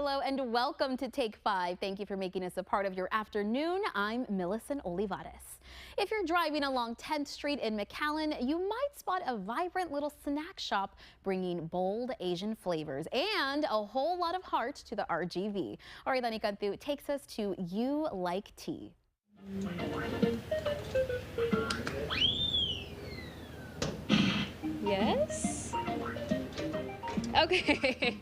Hello and welcome to Take 5. Thank you for making us a part of your afternoon. I'm Millicent Olivares. If you're driving along 10th Street in McAllen, you might spot a vibrant little snack shop bringing bold Asian flavors and a whole lot of heart to the RGV. Dani Cantu takes us to You Like Tea. Yes? Okay.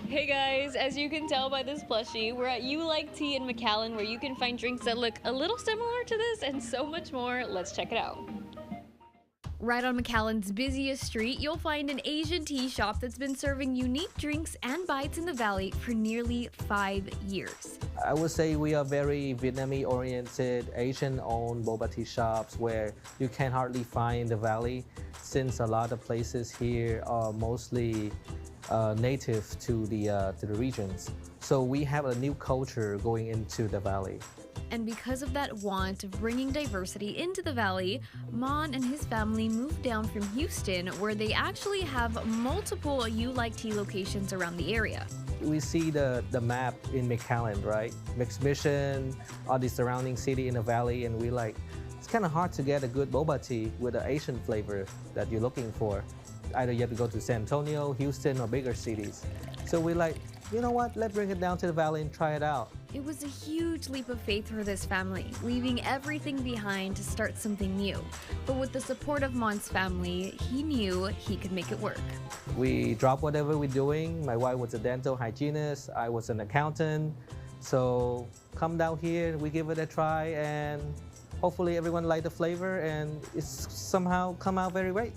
Hey guys, as you can tell by this plushie, we're at You Like Tea in McAllen, where you can find drinks that look a little similar to this and so much more. Let's check it out. Right on McAllen's busiest street, you'll find an Asian tea shop that's been serving unique drinks and bites in the valley for nearly 5 years. I would say we are very Vietnamese-oriented, Asian-owned boba tea shops where you can hardly find in the valley, since a lot of places here are mostly native to the regions. So we have a new culture going into the valley. And because of that want of bringing diversity into the valley, Mon and his family moved down from Houston, where they actually have multiple You Like Tea locations around the area. We see the map in McAllen, right? Mixed Mission, all the surrounding city in the valley, and we like, it's kind of hard to get a good boba tea with an Asian flavor that you're looking for. Either you have to go to San Antonio, Houston, or bigger cities. So we like, you know what, let's bring it down to the valley and try it out. It was a huge leap of faith for this family, leaving everything behind to start something new. But with the support of Mon's family, he knew he could make it work. We dropped whatever we're doing. My wife was a dental hygienist, I was an accountant. So come down here, we give it a try, and hopefully everyone liked the flavor, and it's somehow come out very great.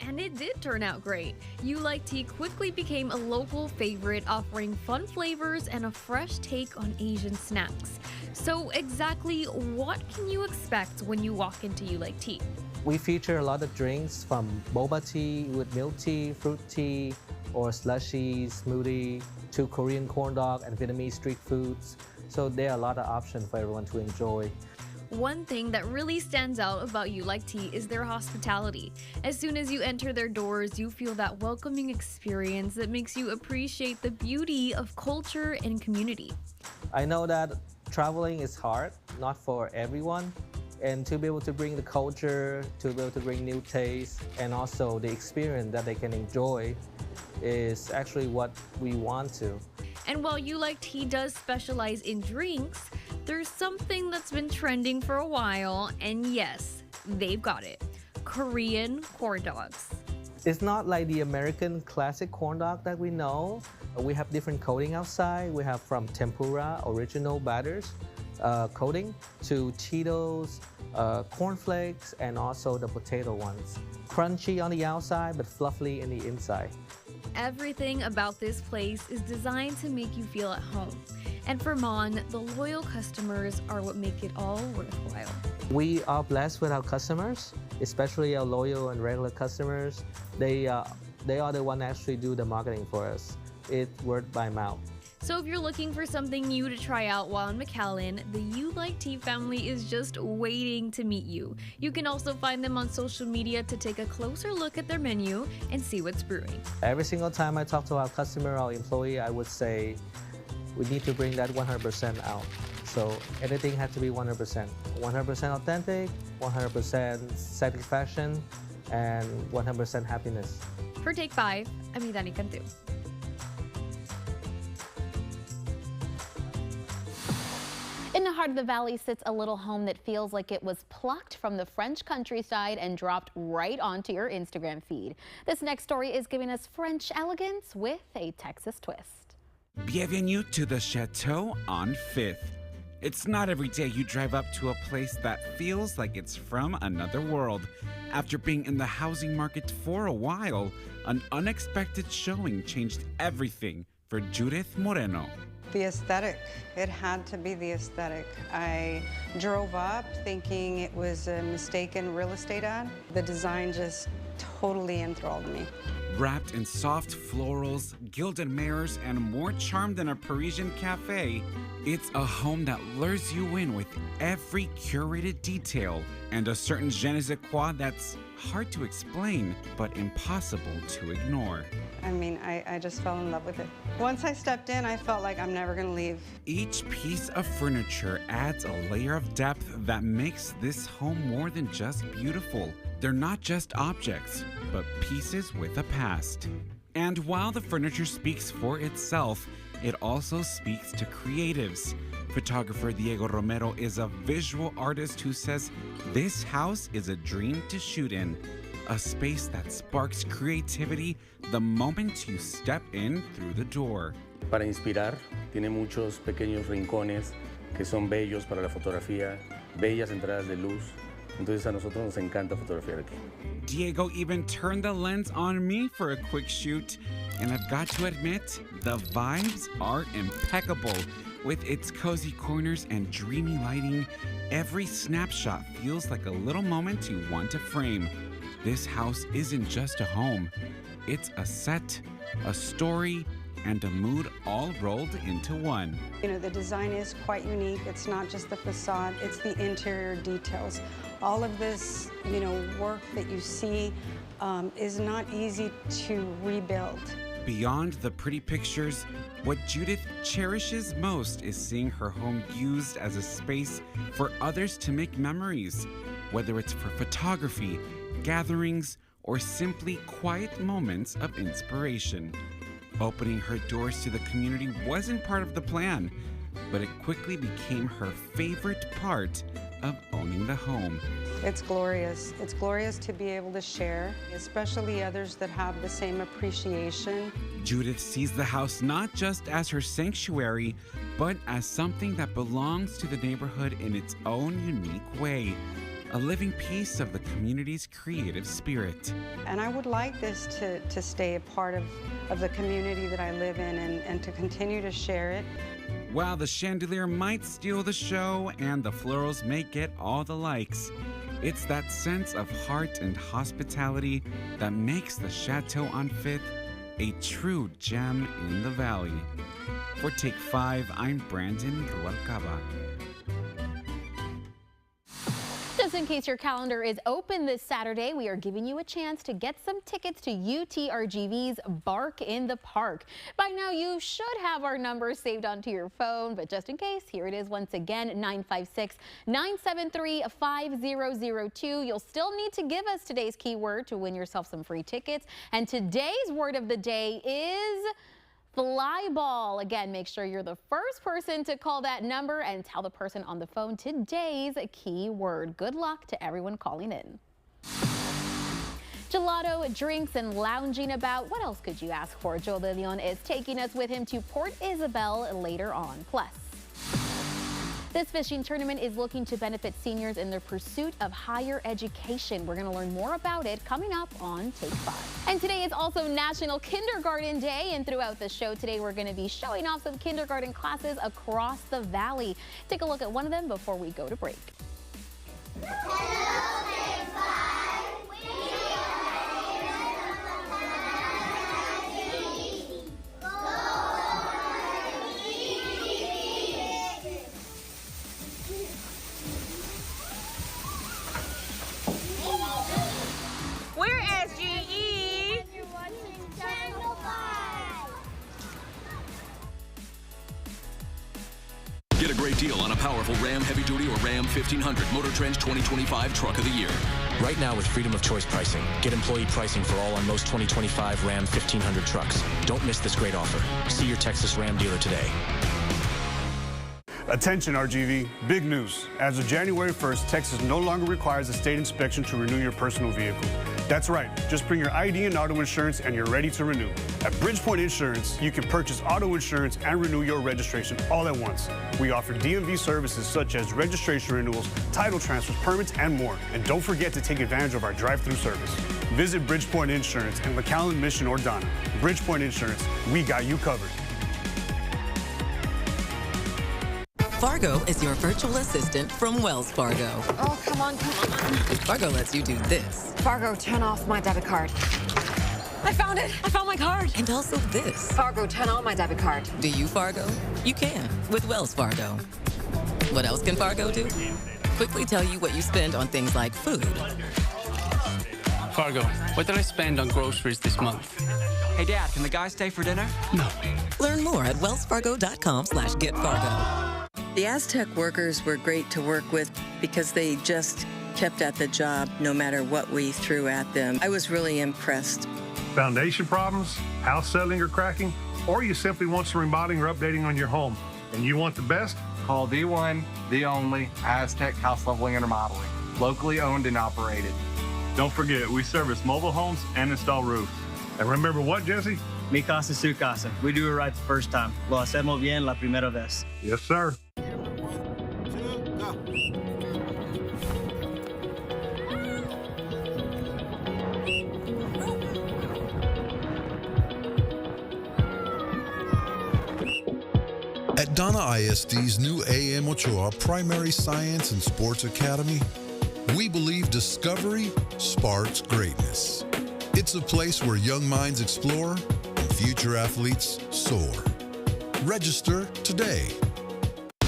And it did turn out great. You Like Tea quickly became a local favorite, offering fun flavors and a fresh take on Asian snacks. So exactly what can you expect when you walk into You Like Tea? We feature a lot of drinks from boba tea with milk tea, fruit tea, or slushy, smoothie, to Korean corn dog and Vietnamese street foods. So there are a lot of options for everyone to enjoy. One thing that really stands out about You Like Tea is their hospitality. As soon as you enter their doors, you feel that welcoming experience that makes you appreciate the beauty of culture and community. I know that traveling is hard, not for everyone, and to be able to bring the culture, to be able to bring new tastes, and also the experience that they can enjoy is actually what we want to. And while You Like Tea does specialize in drinks, there's something that's been trending for a while, and yes, they've got it. Korean corn dogs. It's not like the American classic corn dog that we know. We have different coating outside. We have from tempura, original batters, coating, to Cheetos, cornflakes, and also the potato ones. Crunchy on the outside, but fluffy in the inside. Everything about this place is designed to make you feel at home. And for Mon, the loyal customers are what make it all worthwhile. We are blessed with our customers, especially our loyal and regular customers. They are the one that actually do the marketing for us. It's word by mouth. So if you're looking for something new to try out while in McAllen, the You Like Tea family is just waiting to meet you. You can also find them on social media to take a closer look at their menu and see what's brewing. Every single time I talk to our customer or employee, I would say, we need to bring that 100% out. So everything has to be 100%. 100% authentic, 100% satisfaction, and 100% happiness. For Take 5, I'm Dani Cantu. In the heart of the valley sits a little home that feels like it was plucked from the French countryside and dropped right onto your Instagram feed. This next story is giving us French elegance with a Texas twist. Bienvenue to the Chateau on 5th. It's not every day you drive up to a place that feels like it's from another world. After being in the housing market for a while, an unexpected showing changed everything for Judith Moreno. The aesthetic. It had to be the aesthetic. I drove up thinking it was a mistaken real estate ad. The design just totally enthralled me. Wrapped in soft florals, gilded mirrors, and more charm than a Parisian cafe, it's a home that lures you in with every curated detail and a certain je ne sais quoi that's hard to explain, but impossible to ignore. I mean, I just fell in love with it. Once I stepped in, I felt like I'm never gonna leave. Each piece of furniture adds a layer of depth that makes this home more than just beautiful. They're not just objects, but pieces with a past. And while the furniture speaks for itself, it also speaks to creatives. Photographer Diego Romero is a visual artist who says this house is a dream to shoot in, a space that sparks creativity the moment you step in through the door. Para inspirar, tiene muchos pequeños rincones que son bellos para la fotografía, bellas entradas de luz. Entonces a nosotros nos encanta fotografiar aquí. Diego even turned the lens on me for a quick shoot, and I've got to admit, the vibes are impeccable. With its cozy corners and dreamy lighting, every snapshot feels like a little moment you want to frame. This house isn't just a home. It's a set, a story, and a mood all rolled into one. You know, the design is quite unique. It's not just the facade, it's the interior details. All of this, you know, work that you see is not easy to rebuild. Beyond the pretty pictures, what Judith cherishes most is seeing her home used as a space for others to make memories, whether it's for photography, gatherings, or simply quiet moments of inspiration. Opening her doors to the community wasn't part of the plan, but it quickly became her favorite part of owning the home. It's glorious. It's glorious to be able to share, especially others that have the same appreciation. Judith sees the house not just as her sanctuary, but as something that belongs to the neighborhood in its own unique way, a living piece of the community's creative spirit. And I would like this to stay a part of the community that I live in and to continue to share it. While the chandelier might steal the show and the florals may get all the likes, it's that sense of heart and hospitality that makes the Chateau on 5th a true gem in the valley. For Take 5, I'm Brandon Rualcaba. Just in case your calendar is open this Saturday, we are giving you a chance to get some tickets to UTRGV's Bark in the Park. By now, you should have our number saved onto your phone, but just in case, here it is once again, 956-973-5002. You'll still need to give us today's keyword to win yourself some free tickets. And today's word of the day is fly ball. Again, make sure you're the first person to call that number and tell the person on the phone today's keyword. Good luck to everyone calling in. Gelato, drinks, and lounging about. What else could you ask for? Joe De Leon is taking us with him to Port Isabel later on. Plus, this fishing tournament is looking to benefit seniors in their pursuit of higher education. We're going to learn more about it coming up on Take 5. And today is also National Kindergarten Day, and throughout the show today we're going to be showing off some kindergarten classes across the valley. Take a look at one of them before we go to break. Hello, Take 5. We're SGE. You're watching Channel 5. Get a great deal on a powerful Ram Heavy Duty or Ram 1500 Motor Trend's 2025 Truck of the Year. Right now with freedom of choice pricing, get employee pricing for all on most 2025 Ram 1500 trucks. Don't miss this great offer. See your Texas Ram dealer today. Attention RGV, big news. As of January 1st, Texas no longer requires a state inspection to renew your personal vehicle. That's right, just bring your ID and auto insurance and you're ready to renew. At Bridgepoint Insurance, you can purchase auto insurance and renew your registration all at once. We offer DMV services such as registration renewals, title transfers, permits, and more. And don't forget to take advantage of our drive-through service. Visit Bridgepoint Insurance in McAllen, Mission, or Donna. Bridgepoint Insurance, we got you covered. Fargo is your virtual assistant from Wells Fargo. Oh, come on, come on. Fargo lets you do this. Fargo, turn off my debit card. I found it. I found my card. And also this. Fargo, turn on my debit card. Do you Fargo? You can with Wells Fargo. What else can Fargo do? Quickly tell you what you spend on things like food. Fargo, what did I spend on groceries this month? Hey, Dad, can the guys stay for dinner? No. Learn more at wellsfargo.com/getfargo. The Aztec workers were great to work with because they just kept at the job no matter what we threw at them. I was really impressed. Foundation problems, house settling or cracking, or you simply want some remodeling or updating on your home, and you want the best? Call the one, the only Aztec House Leveling and Remodeling. Locally owned and operated. Don't forget, we service mobile homes and install roofs. And remember what, Jesse? Mi casa, su casa. We do it right the first time. Lo hacemos bien la primera vez. Yes, sir. At Donna ISD's new AM Ochoa Primary Science and Sports Academy, we believe discovery sparks greatness. It's a place where young minds explore and future athletes soar. Register today.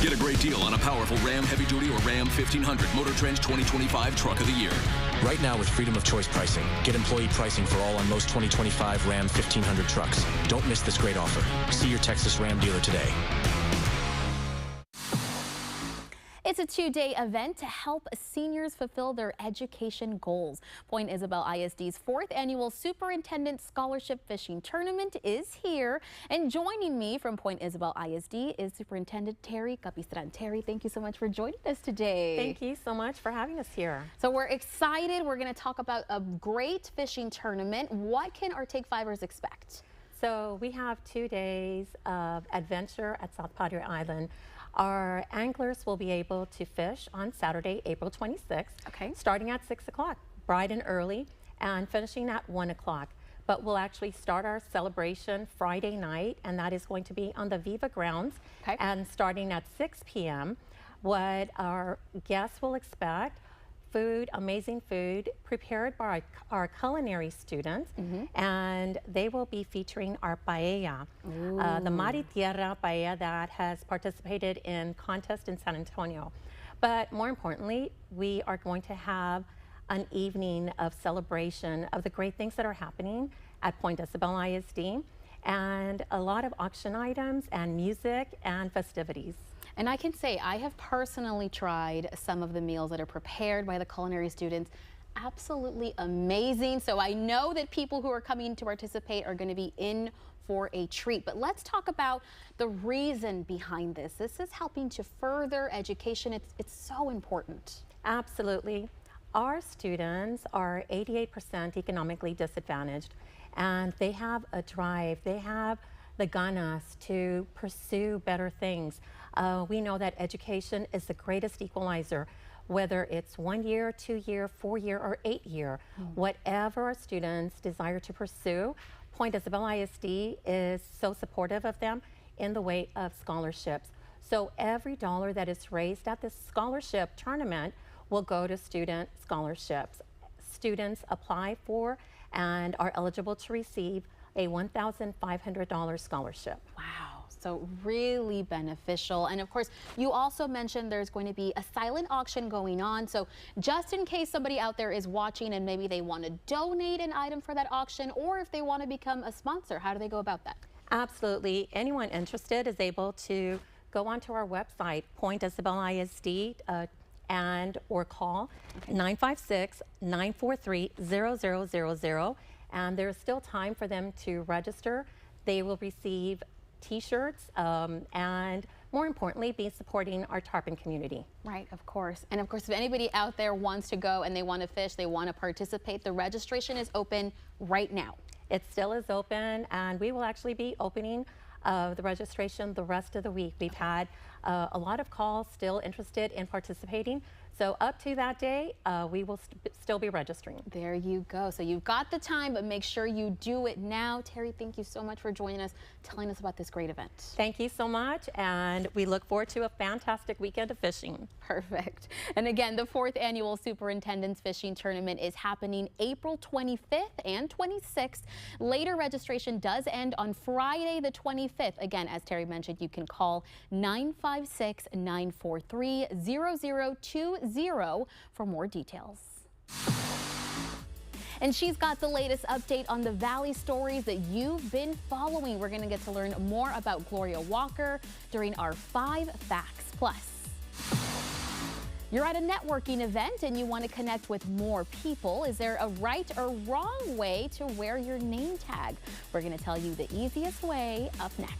Get a great deal on a powerful Ram Heavy Duty or Ram 1500 Motor Trend's 2025 Truck of the Year. Right now with freedom of choice pricing. Get employee pricing for all on most 2025 Ram 1500 trucks. Don't miss this great offer. See your Texas Ram dealer today. It's a two-day event to help seniors fulfill their education goals. Point Isabel ISD's 4th annual Superintendent Scholarship Fishing Tournament is here. And joining me from Point Isabel ISD is Superintendent Terry Capistran. Terry, thank you so much for joining us today. Thank you so much for having us here. So we're excited. We're going to talk about a great fishing tournament. What can our Take Fivers expect? So we have 2 days of adventure at South Padre Island. Our anglers will be able to fish on Saturday, April 26th, starting at 6 o'clock, bright and early, and finishing at 1 o'clock. But we'll actually start our celebration Friday night, and that is going to be on the Viva grounds, and starting at 6 p.m. What our guests will expect: food, amazing food prepared by our culinary students, and they will be featuring our paella, the Mar y Tierra paella that has participated in contest in San Antonio. But more importantly, we are going to have an evening of celebration of the great things that are happening at Point Isabel ISD, and a lot of auction items and music and festivities. And I can say I have personally tried some of the meals that are prepared by the culinary students. Absolutely amazing. So I know that people who are coming to participate are going to be in for a treat. But let's talk about the reason behind this. This is helping to further education. It's so important. Absolutely. Our students are 88% economically disadvantaged, and they have a drive. They have the ganas to pursue better things. We know that education is the greatest equalizer, whether it's 1 year, 2 year, 4 year, or 8 year. Whatever our students desire to pursue, Point Isabel ISD is so supportive of them in the way of scholarships. So every dollar that is raised at this scholarship tournament will go to student scholarships. Students apply for and are eligible to receive a $1,500 scholarship. Wow, so really beneficial. And of course, you also mentioned there's going to be a silent auction going on. So just in case somebody out there is watching and maybe they want to donate an item for that auction, or if they want to become a sponsor, how do they go about that? Absolutely. Anyone interested is able to go onto our website, Point Isabel ISD, and or call 956-943-0000. And there's still time for them to register. They will receive t-shirts and more importantly be supporting our tarpon community. Right, of course. And of course, if anybody out there wants to go and they want to fish, they want to participate, the registration is open right now. It still is open, and we will actually be opening the registration the rest of the week. We've had a lot of calls still interested in participating, So up to that day, we will still be registering. There you go. So you've got the time, but make sure you do it now. Terry, thank you so much for joining us, telling us about this great event. Thank you so much, and we look forward to a fantastic weekend of fishing. Perfect. And again, the 4th annual Superintendent's Fishing Tournament is happening April 25th and 26th. Later registration does end on Friday the 25th. Again, as Terry mentioned, you can call 956-943-0020 for more details. And she's got the latest update on the Valley stories that you've been following. We're going to get to learn more about Gloria Walker during our 5 Facts Plus. You're at a networking event and you want to connect with more people. Is there a right or wrong way to wear your name tag? We're going to tell you the easiest way up next.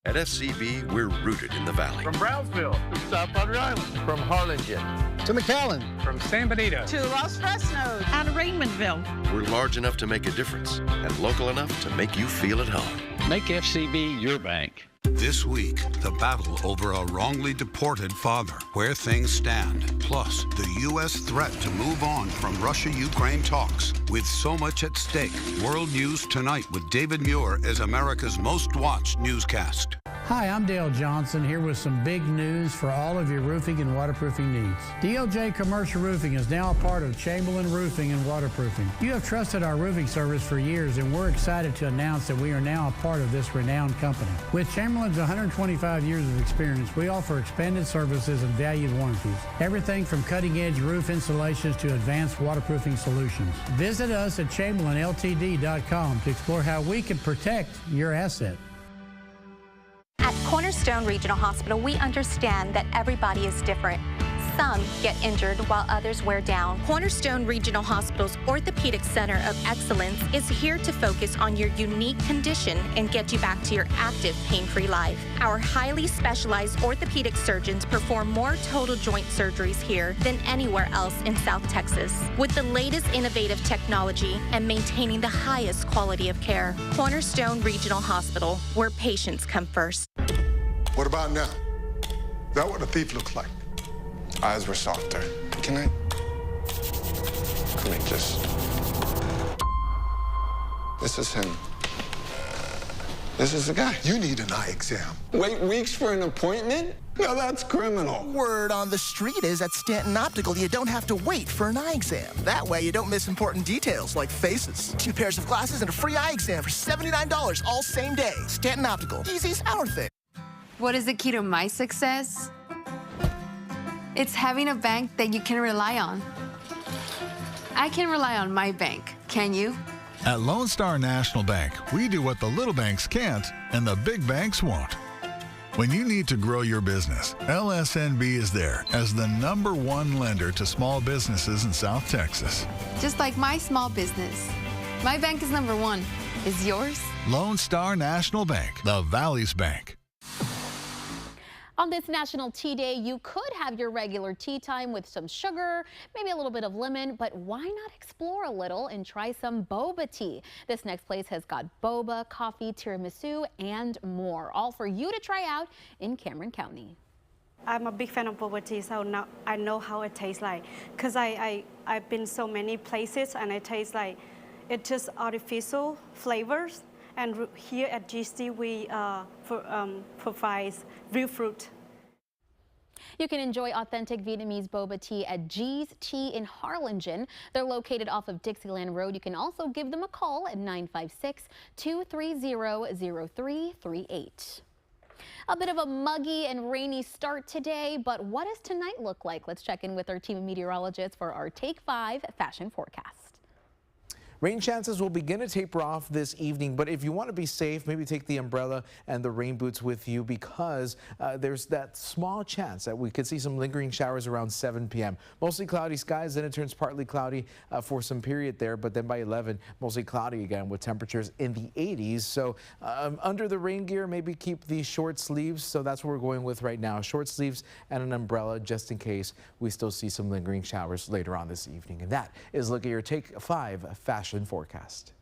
At FCB, we're rooted in the Valley. From Brownsville to South Padre Island. From Harlingen to McAllen. From San Benito to Los Fresnos and Raymondville. We're large enough to make a difference and local enough to make you feel at home. Make FCB your bank. This week, the battle over a wrongly deported father, where things stand, plus the U.S. threat to move on from Russia-Ukraine talks. With so much at stake, World News Tonight with David Muir as America's most watched newscast. Hi, I'm Dale Johnson here with some big news for all of your roofing and waterproofing needs. DLJ Commercial Roofing is now a part of Chamberlain Roofing and Waterproofing. You have trusted our roofing service for years, and we're excited to announce that we are now a part of this renowned company. With Chamberlain's 125 years of experience, we offer expanded services and valued warranties. Everything from cutting-edge roof installations to advanced waterproofing solutions. Visit us at ChamberlainLTD.com to explore how we can protect your asset. At Cornerstone Regional Hospital, we understand that everybody is different. Some get injured while others wear down. Cornerstone Regional Hospital's Orthopedic Center of Excellence is here to focus on your unique condition and get you back to your active, pain-free life. Our highly specialized orthopedic surgeons perform more total joint surgeries here than anywhere else in South Texas. With the latest innovative technology and maintaining the highest quality of care. Cornerstone Regional Hospital, where patients come first. What about now? Is that what a thief looks like? Eyes were softer. Can I just... This is him. This is the guy. You need an eye exam. Wait weeks for an appointment? Now that's criminal. Word on the street is at Stanton Optical, you don't have to wait for an eye exam. That way you don't miss important details like faces. 2 pairs of glasses and a free eye exam for $79 all same day. Stanton Optical. Easy's our thing. What is the key to my success? It's having a bank that you can rely on. I can rely on my bank. Can you? At Lone Star National Bank, we do what the little banks can't and the big banks won't. When you need to grow your business, LSNB is there as the #1 lender to small businesses in South Texas. Just like my small business. My bank is #1. Is yours? Lone Star National Bank, the Valley's bank. On this National Tea Day, you could have your regular tea time with some sugar, maybe a little bit of lemon, but why not explore a little and try some boba tea? This next place has got boba, coffee, tiramisu, and more, all for you to try out in Cameron County. I'm a big fan of boba tea, so now I know how it tastes like. Because I've been so many places and it tastes like it's just artificial flavors. And here at GC, we provide real fruit. You can enjoy authentic Vietnamese boba tea at G's Tea in Harlingen. They're located off of Dixieland Road. You can also give them a call at 956-230-0338. A bit of a muggy and rainy start today, but what does tonight look like? Let's check in with our team of meteorologists for our Take 5 fashion forecast. Rain chances will begin to taper off this evening, but if you want to be safe, maybe take the umbrella and the rain boots with you because there's that small chance that we could see some lingering showers around 7 p.m. Mostly cloudy skies, then it turns partly cloudy for some period there, but then by 11, mostly cloudy again with temperatures in the 80s. So under the rain gear, maybe keep the short sleeves. So that's what we're going with right now. Short sleeves and an umbrella just in case we still see some lingering showers later on this evening. And that is look at your Take 5 fashion forecast.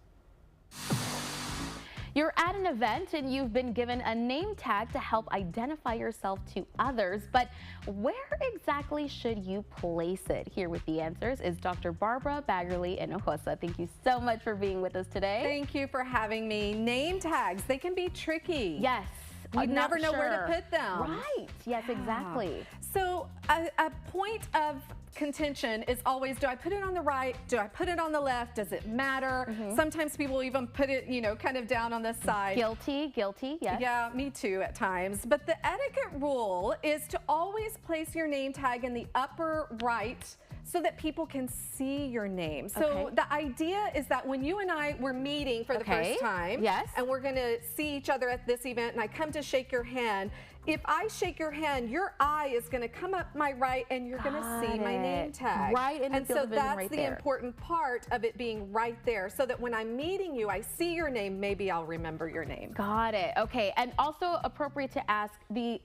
You're at an event and you've been given a name tag to help identify yourself to others, but where exactly should you place it? Here with the answers is Dr. Barbara Baggerly Hinojosa. Thank you so much for being with us today. Thank you for having me. Name tags, they can be tricky. Yes. You never know where to put them. Right. Yes, exactly. So a point of contention is always, do I put it on the right? Do I put it on the left? Does it matter? Sometimes people even put it, you know, kind of down on the side. Guilty, yes. Yeah, me too at times. But the etiquette rule is to always place your name tag in the upper right so that people can see your name. So the idea is that when you and I were meeting for the first time, and we're gonna see each other at this event, and I come to shake your hand, if I shake your hand, your eye is going to come up my right and you're going to see my name tag. Right in the and field so of vision that's right the there. important part of it being right there, so that when I'm meeting you, I see your name, maybe I'll remember your name. Got it. Okay. And also appropriate to ask,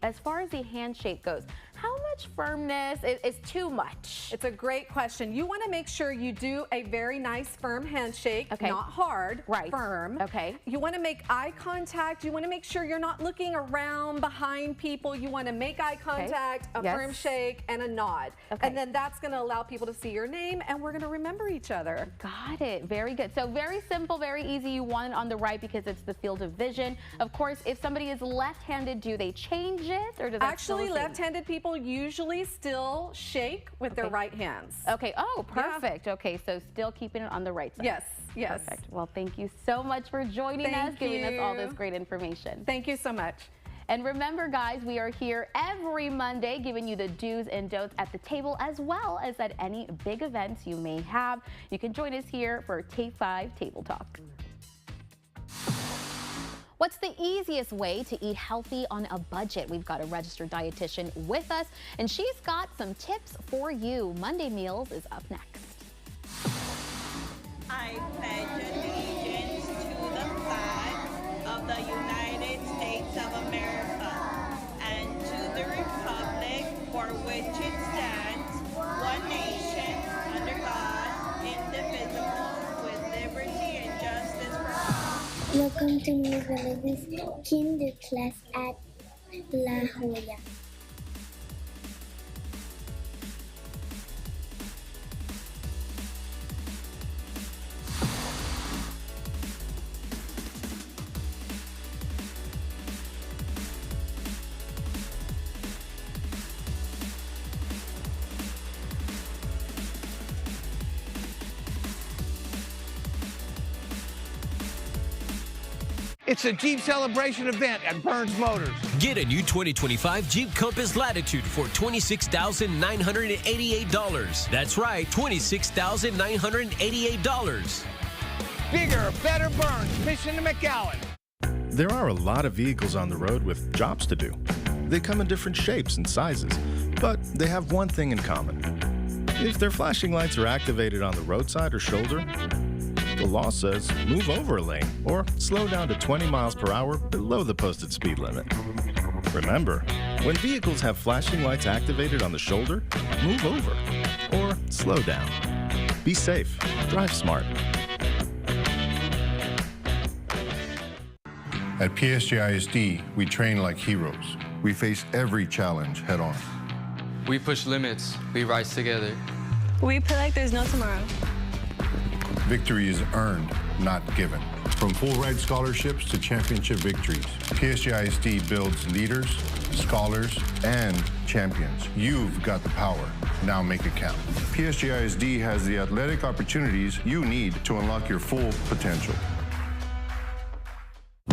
as far as the handshake goes, how much firmness is too much? It's a great question. You want to make sure you do a very nice firm handshake, not hard, firm. Okay. You want to make eye contact. You want to make sure you're not looking around behind people. You want to make eye contact, a firm shake, and a nod. And then that's going to allow people to see your name, and we're going to remember each other. Got it. Very good. So very simple, very easy. You want it on the right because it's the field of vision. Of course, if somebody is left-handed, do they change it, or does that Actually, left-handed people usually still shake with their right hands. Okay. Oh, perfect. Okay, so still keeping it on the right side. Yes. Yes. Perfect. Well, thank you so much for joining us, giving us all this great information. Thank you so much. And remember, guys, we are here every Monday giving you the do's and don'ts at the table, as well as at any big events you may have. You can join us here for Take 5 Table Talk. What's the easiest way to eat healthy on a budget? We've got a registered dietitian with us, and she's got some tips for you. Monday Meals is up next. I pledge allegiance to the flag of the United States of America and to the republic for which it stands, one nation, under God, indivisible, with liberty and justice for all. Welcome to Miss Melissa's Kinder class at La Jolla. It's a Jeep celebration event at Burns Motors. Get a new 2025 Jeep Compass Latitude for $26,988. That's right, $26,988. Bigger, better Burns, mission to McAllen. There are a lot of vehicles on the road with jobs to do. They come in different shapes and sizes, but they have one thing in common. If their flashing lights are activated on the roadside or shoulder, the law says move over a lane or slow down to 20 miles per hour below the posted speed limit. Remember, when vehicles have flashing lights activated on the shoulder, move over or slow down. Be safe. Drive smart. At PSG ISD, we train like heroes. We face every challenge head on. We push limits. We rise together. We play like there's no tomorrow. Victory is earned, not given. From full ride scholarships to championship victories, PSG ISD builds leaders, scholars, and champions. You've got the power. Now make it count. PSG ISD has the athletic opportunities you need to unlock your full potential.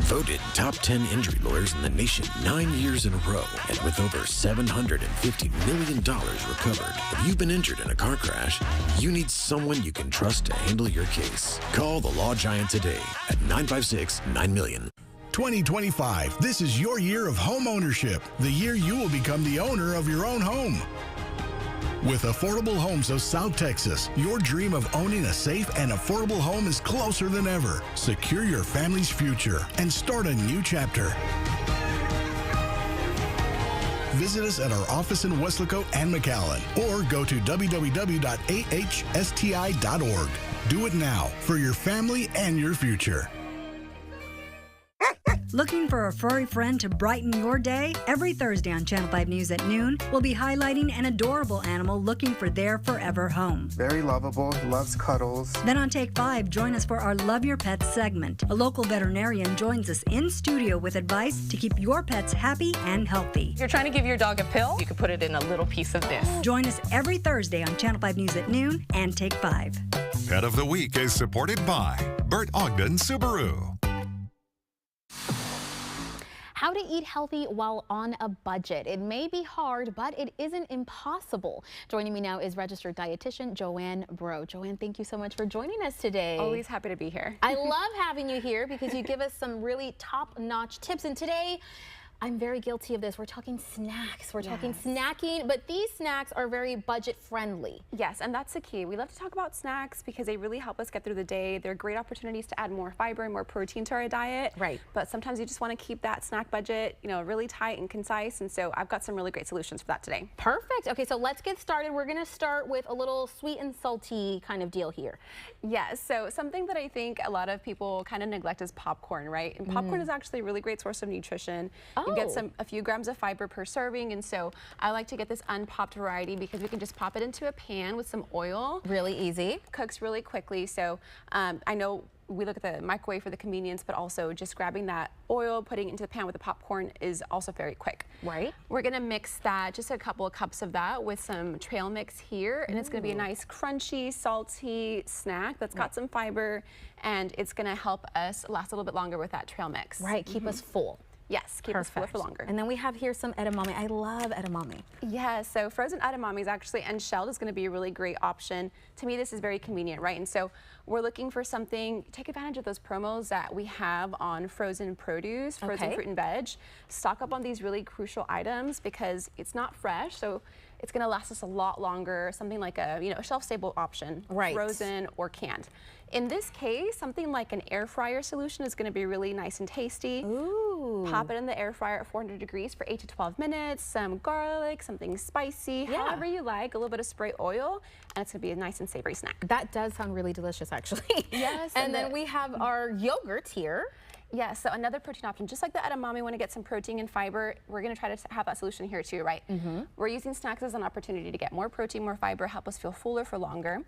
Voted top 10 injury lawyers in the nation 9 years in a row, and with over $750 million recovered. If you've been injured in a car crash, you need someone you can trust to handle your case. Call the Law Giant today at 956-9000000. 2025, this is your year of home ownership, the year you will become the owner of your own home. With Affordable Homes of South Texas, your dream of owning a safe and affordable home is closer than ever. Secure your family's future and start a new chapter. Visit us at our office in Weslaco and McAllen, or go to www.ahsti.org. Do it now for your family and your future. Looking for a furry friend to brighten your day? Every Thursday on Channel 5 News at noon, we'll be highlighting an adorable animal looking for their forever home. Very lovable, loves cuddles. Then on Take 5, join us for our Love Your Pets segment. A local veterinarian joins us in studio with advice to keep your pets happy and healthy. You're trying to give your dog a pill? You could put it in a little piece of this. Join us every Thursday on Channel 5 News at noon and Take 5. Pet of the Week is supported by Bert Ogden Subaru. How to eat healthy while on a budget. It may be hard, but it isn't impossible. Joining me now is registered dietitian Joanne Bro. Joanne, thank you so much for joining us today. Always happy to be here. I love having you here because you give us some really top-notch tips. And today, I'm very guilty of this. We're talking snacks. We're talking snacking, but these snacks are very budget friendly. Yes, and that's the key. We love to talk about snacks because they really help us get through the day. They're great opportunities to add more fiber and more protein to our diet. Right. But sometimes you just want to keep that snack budget, really tight and concise. And so I've got some really great solutions for that today. Perfect. Okay, so let's get started. We're going to start with a little sweet and salty kind of deal here. Yes, so something that I think a lot of people kind of neglect is popcorn, right? And popcorn is actually a really great source of nutrition. You get a few grams of fiber per serving, and so I like to get this unpopped variety because we can just pop it into a pan with some oil. Really easy. Cooks really quickly, so I know we look at the microwave for the convenience, but also just grabbing that oil, putting it into the pan with the popcorn is also very quick. Right. We're gonna mix that, just a couple of cups of that with some trail mix here, and it's gonna be a nice crunchy, salty snack that's got some fiber, and it's gonna help us last a little bit longer with that trail mix. Right, keep us full. Yes, keep us full for longer. And then we have here some edamame. I love edamame. Yeah, so frozen edamame is actually unshelled is going to be a really great option. To me, this is very convenient, right? And so we're looking for something, take advantage of those promos that we have on frozen produce, frozen fruit and veg. Stock up on these really crucial items because it's not fresh, so it's going to last us a lot longer. Something like a shelf-stable option, frozen or canned. In this case, something like an air fryer solution is going to be really nice and tasty. Ooh. Pop it in the air fryer at 400 degrees for 8 to 12 minutes. Some garlic, something spicy, however you like, a little bit of spray oil, and it's going to be a nice and savory snack. That does sound really delicious, actually. Yes. And then we have our yogurt here. Yeah, so another protein option, just like the edamame, we want to get some protein and fiber. We're going to try to have that solution here too, right? We're using snacks as an opportunity to get more protein, more fiber, help us feel fuller for longer.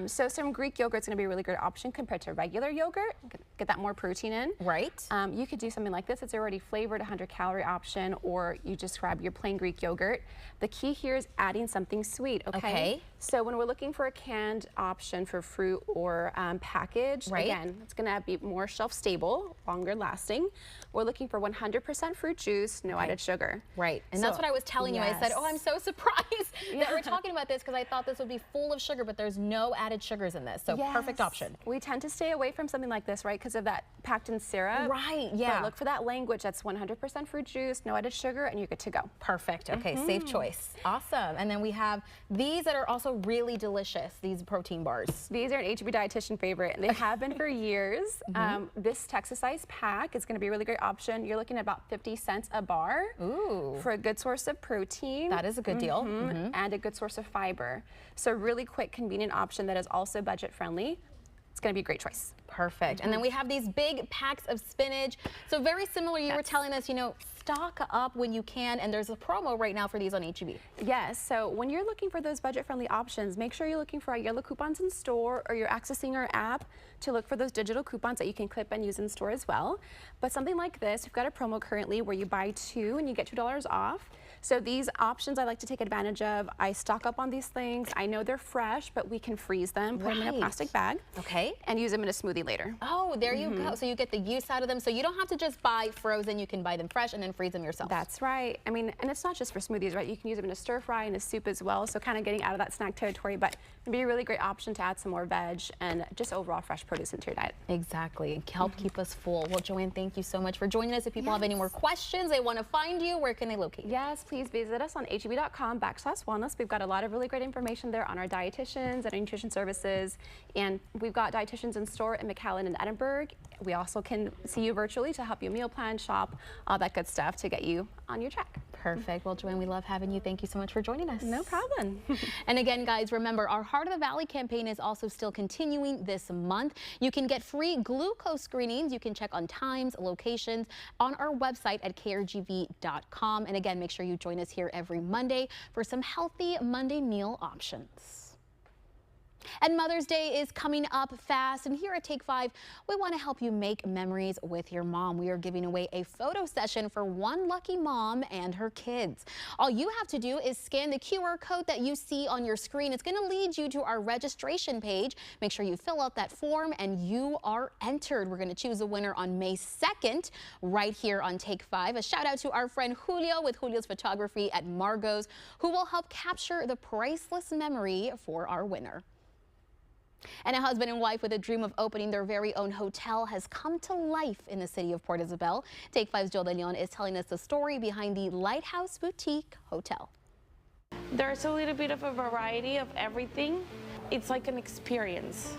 So some Greek yogurt is going to be a really good option compared to regular yogurt. Get that more protein in. Right. You could do something like this. It's already flavored, 100-calorie option, or you just grab your plain Greek yogurt. The key here is adding something sweet, okay? So when we're looking for a canned option for fruit or packaged, again, it's going to be more shelf-stable, longer lasting. We're looking for 100% fruit juice, no added sugar. Right, and that's what I was telling you. I said, oh, I'm so surprised that we're talking about this because I thought this would be full of sugar, but there's no added sugars in this, so perfect option. We tend to stay away from something like this, right, because of that packed in syrup. Right, yeah. But look for that language that's 100% fruit juice, no added sugar, and you're good to go. Perfect, okay, safe choice. Awesome, and then we have these that are also really delicious, these protein bars. These are an HB dietitian favorite, and they have been for years. This Texas-sized pack is going to be a really great option. You're looking at about 50 cents a bar. Ooh. For a good source of protein. That is a good deal. And a good source of fiber. So really quick, convenient option that is also budget friendly. It's going to be a great choice. Perfect. And then we have these big packs of spinach. So very similar, you were telling us, stock up when you can, and there's a promo right now for these on HEB. Yes, so when you're looking for those budget-friendly options, make sure you're looking for our yellow coupons in store, or you're accessing our app to look for those digital coupons that you can clip and use in store as well. But something like this, we've got a promo currently where you buy 2 and you get $2 off. So these options I like to take advantage of. I stock up on these things. I know they're fresh, but we can freeze them, put them in a plastic bag, and use them in a smoothie maybe later. Oh, there you go. So you get the use out of them. So you don't have to just buy frozen. You can buy them fresh and then freeze them yourself. That's right. I mean, and it's not just for smoothies, right? You can use them in a stir fry and a soup as well. So kind of getting out of that snack territory, but it'd be a really great option to add some more veg and just overall fresh produce into your diet. Exactly. And help keep us full. Well, Joanne, thank you so much for joining us. If people have any more questions, they want to find you, where can they locate you? Yes, please visit us on heb.com/wellness. We've got a lot of really great information there on our dietitians and our nutrition services. And we've got dietitians in store in McAllen and Edinburgh. We also can see you virtually to help you meal plan, shop, all that good stuff to get you on your track. Perfect. Well, Joanne, we love having you. Thank you so much for joining us. No problem. And again, guys, remember, our Heart of the Valley campaign is also still continuing this month. You can get free glucose screenings. You can check on times, locations on our website at krgv.com. And again, make sure you join us here every Monday for some healthy Monday meal options. And Mother's Day is coming up fast, and here at Take 5, we want to help you make memories with your mom. We are giving away a photo session for one lucky mom and her kids. All you have to do is scan the QR code that you see on your screen. It's going to lead you to our registration page. Make sure you fill out that form and you are entered. We're going to choose a winner on May 2nd right here on Take 5. A shout out to our friend Julio with Julio's Photography at Margot's, who will help capture the priceless memory for our winner. And a husband and wife with a dream of opening their very own hotel has come to life in the city of Port Isabel. Take 5's Jill De Leon is telling us the story behind the Lighthouse Boutique Hotel. There's a little bit of a variety of everything. It's like an experience.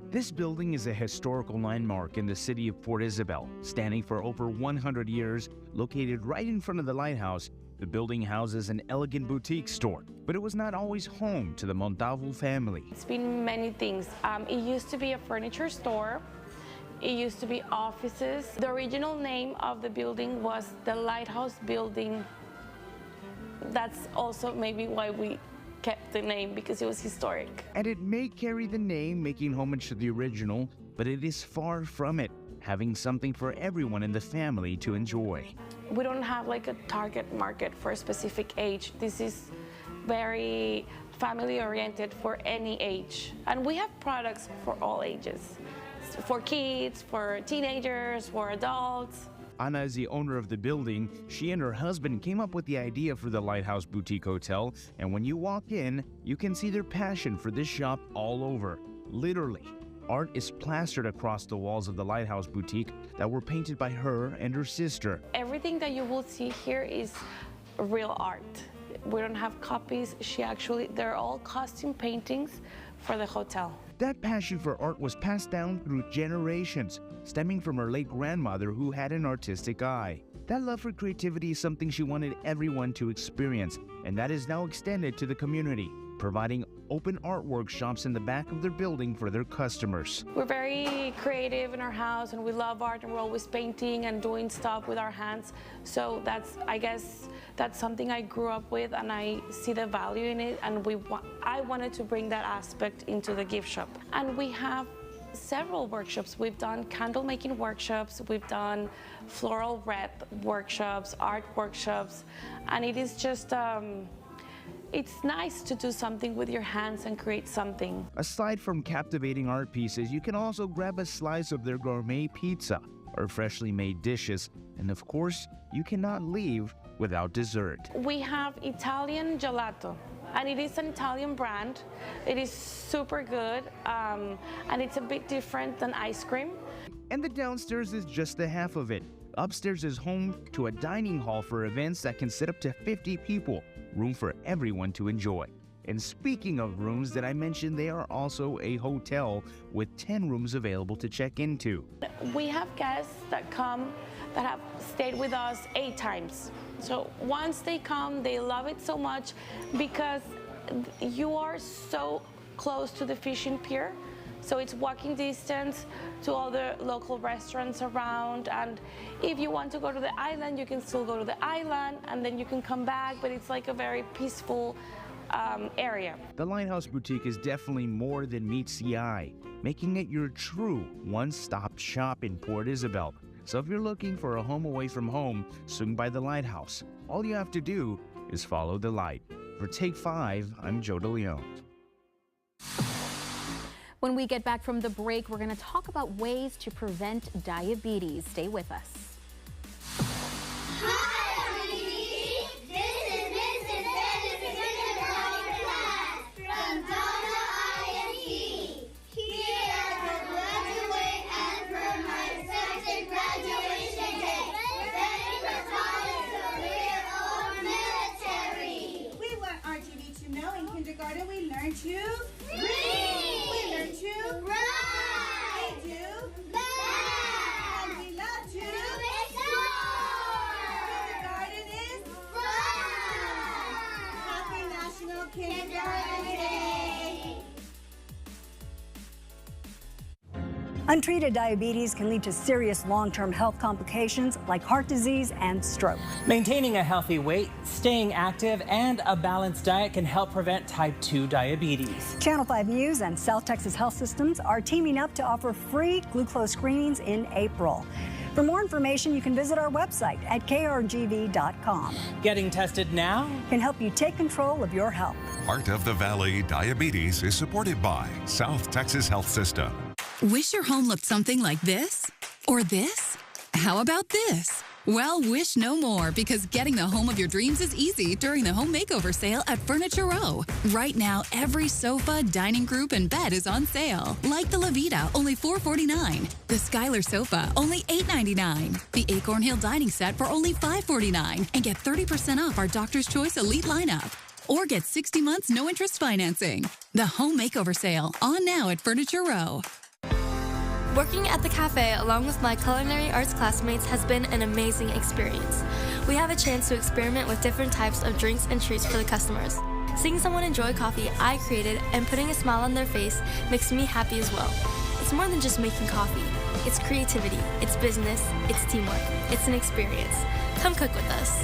This building is a historical landmark in the city of Port Isabel. Standing for over 100 years, located right in front of the lighthouse, the building houses an elegant boutique store, but it was not always home to the Montalvo family. It's been many things. It used to be a furniture store. It used to be offices. The original name of the building was the Lighthouse Building. That's also maybe why we kept the name, because it was historic. And it may carry the name, making homage to the original, but it is far from it, having something for everyone in the family to enjoy. We don't have like a target market for a specific age. This is very family oriented for any age. And we have products for all ages. For kids, for teenagers, for adults. Ana is the owner of the building. She and her husband came up with the idea for the Lighthouse Boutique Hotel, and when you walk in, you can see their passion for this shop all over, literally. Art is plastered across the walls of the Lighthouse Boutique that were painted by her and her sister. Everything that you will see here is real art. We don't have copies. They're all costume paintings for the hotel. That passion for art was passed down through generations, stemming from her late grandmother who had an artistic eye. That love for creativity is something she wanted everyone to experience, and that is now extended to the community, providing open art workshops in the back of their building for their customers. We're very creative in our house, and we love art, and we're always painting and doing stuff with our hands. So I guess that's something I grew up with, and I see the value in it, and I wanted to bring that aspect into the gift shop. And we have several workshops. We've done candle making workshops, we've done floral wreath workshops, art workshops, and it is just it's nice to do something with your hands and create something. Aside from captivating art pieces, you can also grab a slice of their gourmet pizza or freshly made dishes, and of course, you cannot leave without dessert. We have Italian gelato, and it is an Italian brand. It is super good, and it's a bit different than ice cream. And the downstairs is just the half of it. Upstairs is home to a dining hall for events that can sit up to 50 people, room for everyone to enjoy. And speaking of rooms, did I mention they are also a hotel with 10 rooms available to check into? We have guests that come that have stayed with us 8 times. So once they come, they love it so much because you are so close to the fishing pier. So it's walking distance to all the local restaurants around, and if you want to go to the island, you can still go to the island, and then you can come back, but it's like a very peaceful area. The Lighthouse Boutique is definitely more than meets the eye, making it your true one-stop shop in Port Isabel. So if you're looking for a home away from home, swing by the Lighthouse. All you have to do is follow the light. For Take 5, I'm Joe De Leon. When we get back from the break, we're going to talk about ways to prevent diabetes. Stay with us. We learn to read. We learn to write. We do math. And we love to explore. Kindergarten is fun. Happy National Kindergarten Day. Untreated diabetes can lead to serious long-term health complications like heart disease and stroke. Maintaining a healthy weight, staying active, and a balanced diet can help prevent type 2 diabetes. Channel 5 News and South Texas Health Systems are teaming up to offer free glucose screenings in April. For more information, you can visit our website at krgv.com. Getting tested now can help you take control of your health. Heart of the Valley Diabetes is supported by South Texas Health System. Wish your home looked something like this? Or this? How about this? Well, wish no more, because getting the home of your dreams is easy during the home makeover sale at Furniture Row. Right now, every sofa, dining group, and bed is on sale. Like the Levita, only $449. The Skylar sofa, only $899. The Acorn Hill dining set for only $549. And get 30% off our Doctor's Choice Elite lineup. Or get 60 months no interest financing. The home makeover sale, on now at Furniture Row. Working at the cafe along with my culinary arts classmates has been an amazing experience. We have a chance to experiment with different types of drinks and treats for the customers. Seeing someone enjoy coffee I created and putting a smile on their face makes me happy as well. It's more than just making coffee. It's creativity, it's business, it's teamwork, it's an experience. Come cook with us.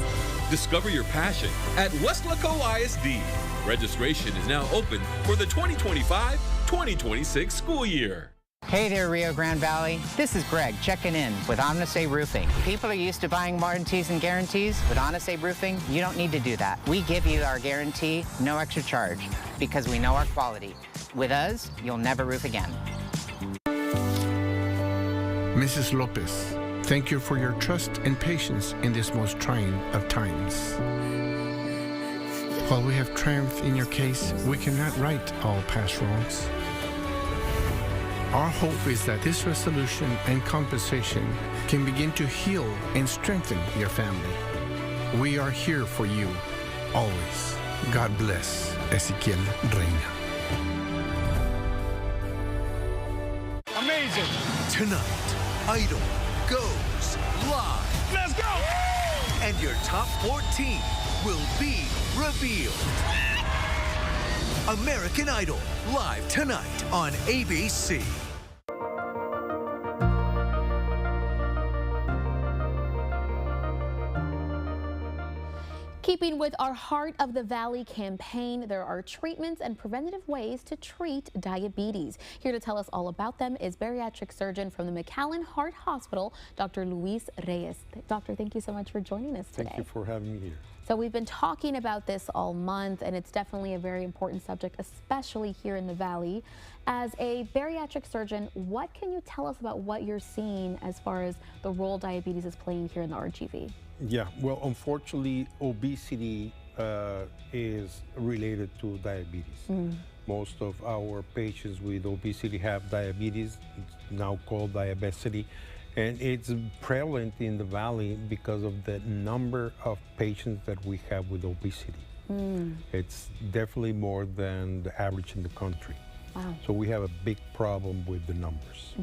Discover your passion at Westlaco ISD. Registration is now open for the 2025-2026 school year. Hey there, Rio Grande Valley. This is Greg checking in with Omnisay Roofing. People are used to buying warranties and guarantees. With Omnisay Roofing, you don't need to do that. We give you our guarantee, no extra charge, because we know our quality. With us, you'll never roof again. Mrs. Lopez, thank you for your trust and patience in this most trying of times. While we have triumphed in your case, we cannot right all past wrongs. Our hope is that this resolution and compensation can begin to heal and strengthen your family. We are here for you, always. God bless Ezequiel Reina. Amazing! Tonight, Idol goes live. Let's go! And your top 14 will be revealed. American Idol, live tonight on ABC. Keeping with our Heart of the Valley campaign, there are treatments and preventative ways to treat diabetes. Here to tell us all about them is bariatric surgeon from the McAllen Heart Hospital, Dr. Luis Reyes. Doctor, thank you so much for joining us today. Thank you for having me here. So we've been talking about this all month, and it's definitely a very important subject, especially here in the Valley. As a bariatric surgeon, what can you tell us about what you're seeing as far as the role diabetes is playing here in the RGV? Yeah, well, unfortunately, obesity is related to diabetes. Most of our patients with obesity have diabetes, it's now called diabesity, and it's prevalent in the Valley because of the number of patients that we have with obesity. It's definitely more than the average in the country. Wow. So we have a big problem with the numbers.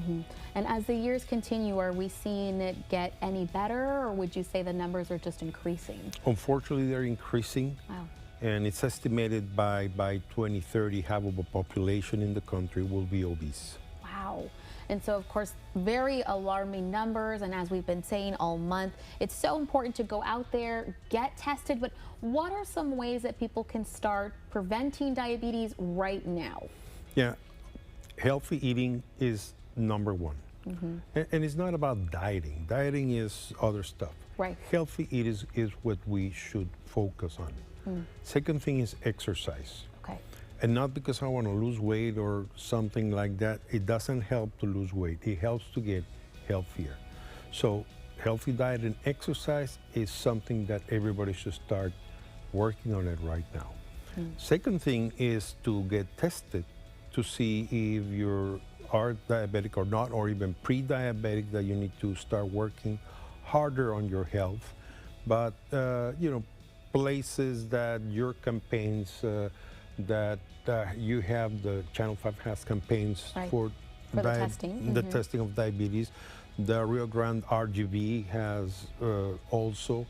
And as the years continue, are we seeing it get any better, or would you say the numbers are just increasing? Unfortunately, they're increasing. Wow. And it's estimated by 2030, half of the population in the country will be obese. Wow. And so, of course, very alarming numbers. And as we've been saying all month, it's so important to go out there, get tested. But what are some ways that people can start preventing diabetes right now? Yeah, healthy eating is number one. And it's not about dieting. Dieting is other stuff. Right. Healthy eating is what we should focus on. Second thing is exercise. Okay. And not because I want to lose weight or something like that. It doesn't help to lose weight. It helps to get healthier. So healthy diet and exercise is something that everybody should start working on it right now. Second thing is to get tested to see if you are diabetic or not, or even pre-diabetic, that you need to start working harder on your health. But, you know, places that your campaigns, that you have, the Channel 5 has campaigns for the testing. The testing of diabetes. The Rio Grande RGV has also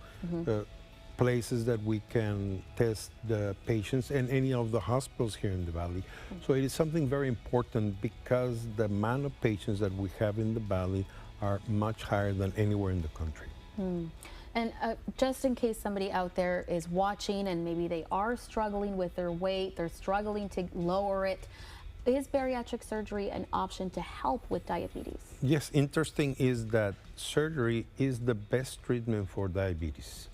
places that we can test the patients, and any of the hospitals here in the Valley. So it is something very important because the amount of patients that we have in the Valley are much higher than anywhere in the country. And just in case somebody out there is watching and maybe they are struggling with their weight, they're struggling to lower it, is bariatric surgery an option to help with diabetes? Yes, interesting is that surgery is the best treatment for diabetes.